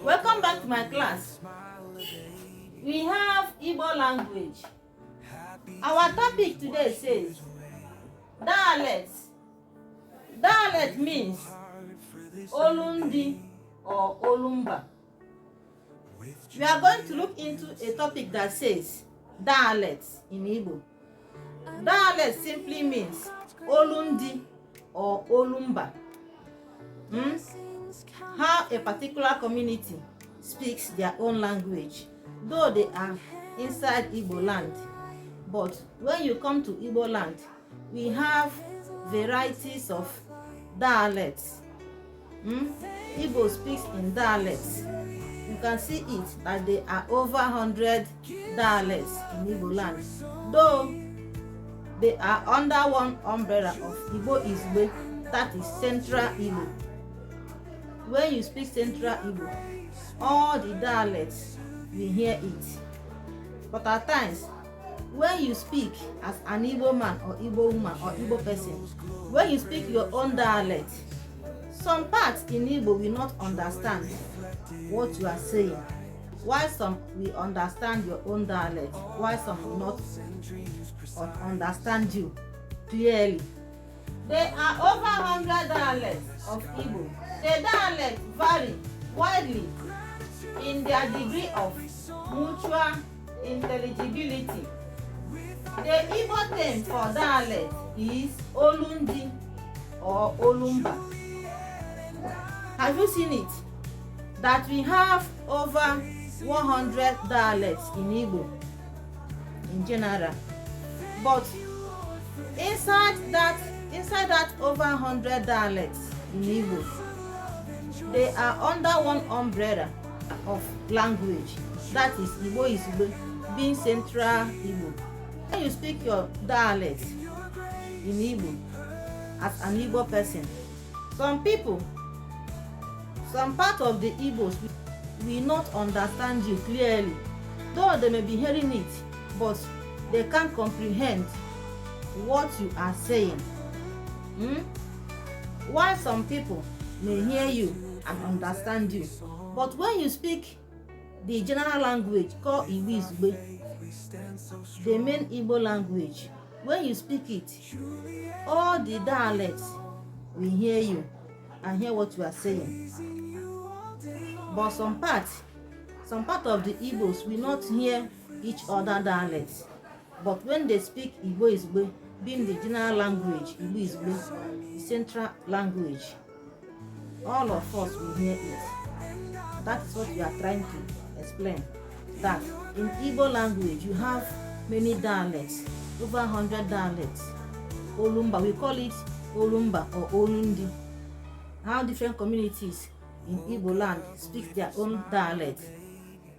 Welcome back to my class. We have Igbo language. Our topic today says dialects. Dialect means Olundi or Olumba. We are going to look into a topic that says dialects in Igbo. Dialect simply means Olundi or Olumba. How a particular community speaks their own language, though they are inside Igbo land. But when you come to Igbo land, we have varieties of dialects. Igbo speaks in dialects. You can see it that there are over 100 dialects in Igbo land. Though they are under one umbrella of Igbo, that is Central Igbo. When you speak Central Igbo, all the dialects, we hear it. But at times, when you speak as an Igbo man or Igbo woman or Igbo person, when you speak your own dialect, some parts in Igbo will not understand what you are saying. While some will understand your own dialect, while some will not understand you clearly. There are over 100 dialects of Igbo. The dialects vary widely in their degree of mutual intelligibility. The Igbo term for dialect is Olundi or Olumba. Have you seen it? That we have over 100 dialects in Igbo in general. But inside that over 100 dialects in Igbo, they are under one umbrella of language. That is Igbo, being Central Igbo. When you speak your dialect in Igbo as an Igbo person, some part of the Igbos will not understand you clearly. Though they may be hearing it, but they can't comprehend what you are saying. While some people may hear you and understand you, but when you speak the general language called Igbo, the main Igbo language, when you speak it, all the dialects will hear you and hear what you are saying. But some part of the Igbos will not hear each other dialects. But when they speak Igbo, being the general language, Igbo, the central language, all of us will hear it. That is what we are trying to explain. That in Igbo language, you have many dialects, over 100 dialects. Olumba, we call it Olumba or Olundi. How different communities in Igbo land speak their own dialect.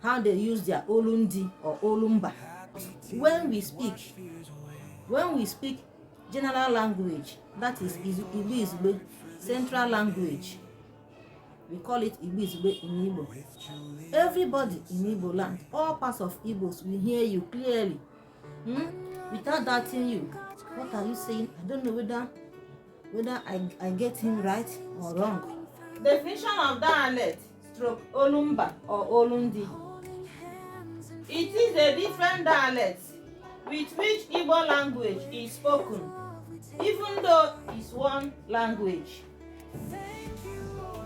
How they use their Olundi or Olumba. When we speak general language, that is Igbo, central language, we call it Igbo in Igbo. Everybody in Igbo land, all parts of Igbos will hear you clearly, without doubting you. What are you saying? I don't know whether I get him right or wrong. Definition of dialect / Olumba or Olundi. It is a different dialect with which Igbo language is spoken, even though it's one language.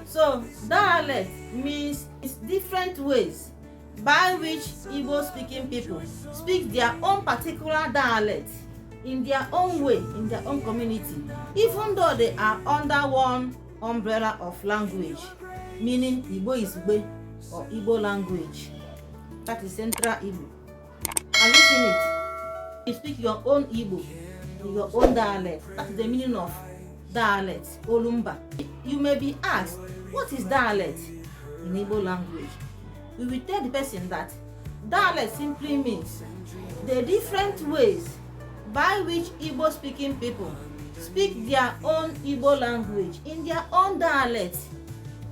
So, dialect means it's different ways by which Igbo speaking people speak their own particular dialect in their own way, in their own community, even though they are under one umbrella of language, meaning Igbo or Igbo language. That is Central Igbo. Are you seeing it? You speak your own Igbo in your own dialect. That is the meaning of dialect, Olumba. You may be asked, what is dialect in Igbo language? We will tell the person that dialect simply means the different ways by which Igbo speaking people speak their own Igbo language in their own dialect,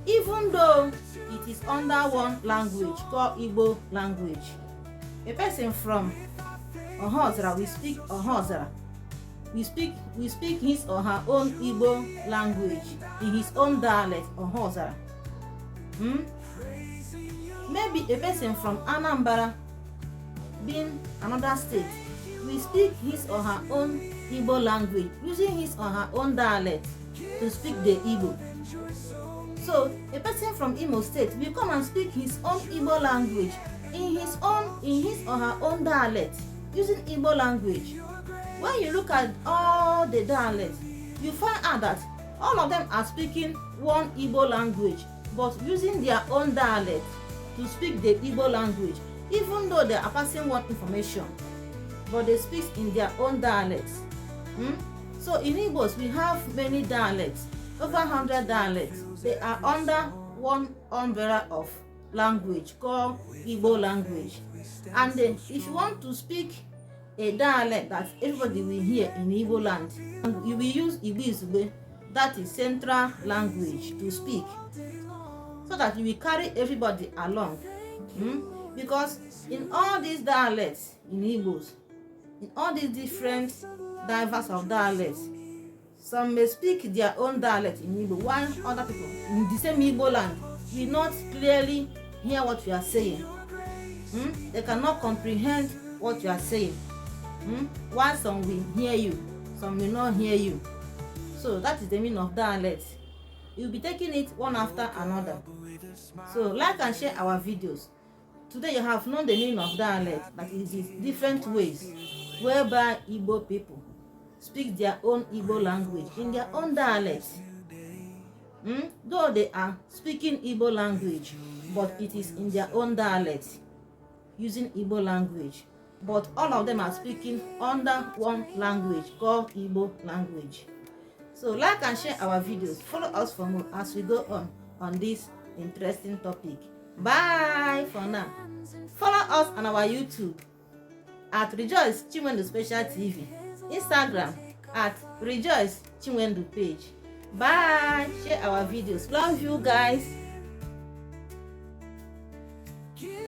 even though it is under one language called Igbo language. A person from Ohozara will speak Ohozara. We speak his or her own Igbo language in his own dialect Ohozara. Maybe a person from Anambra, being another state, will speak his or her own Igbo language, using his or her own dialect to speak the Igbo. So a person from Imo State will come and speak his own Igbo language in his or her own dialect, using Igbo language. When you look at all the dialects, you find out that all of them are speaking one Igbo language, but using their own dialect to speak the Igbo language, even though they are passing one information, but they speak in their own dialects. So in Igbos, we have many dialects, over 100 dialects. They are under one umbrella of language called Igbo language. And if you want to speak a dialect that everybody will hear in Igbo land, you will use Igbo, that is central language, to speak, so that you will carry everybody along. Because in all these dialects in Igbos, in all these different diverse of dialects, some may speak their own dialect in Igbo, while other people in the same Igbo land will not clearly hear what you are saying. They cannot comprehend what you are saying. While some will hear you, some will not hear you. So that is the meaning of dialect. You'll be taking it one after another. So like and share our videos. Today you have known the meaning of dialect, that is different ways whereby Igbo people speak their own Igbo language in their own dialect. Though they are speaking Igbo language, but it is in their own dialect, using Igbo language. But all of them are speaking under one language called Igbo language. So like and share our videos. Follow us for more as we go on this interesting topic. Bye for now. Follow us on our YouTube at Rejoice Chinwendu Special TV, Instagram at Rejoice Chinwendu page. Bye. Share our videos. Love you guys.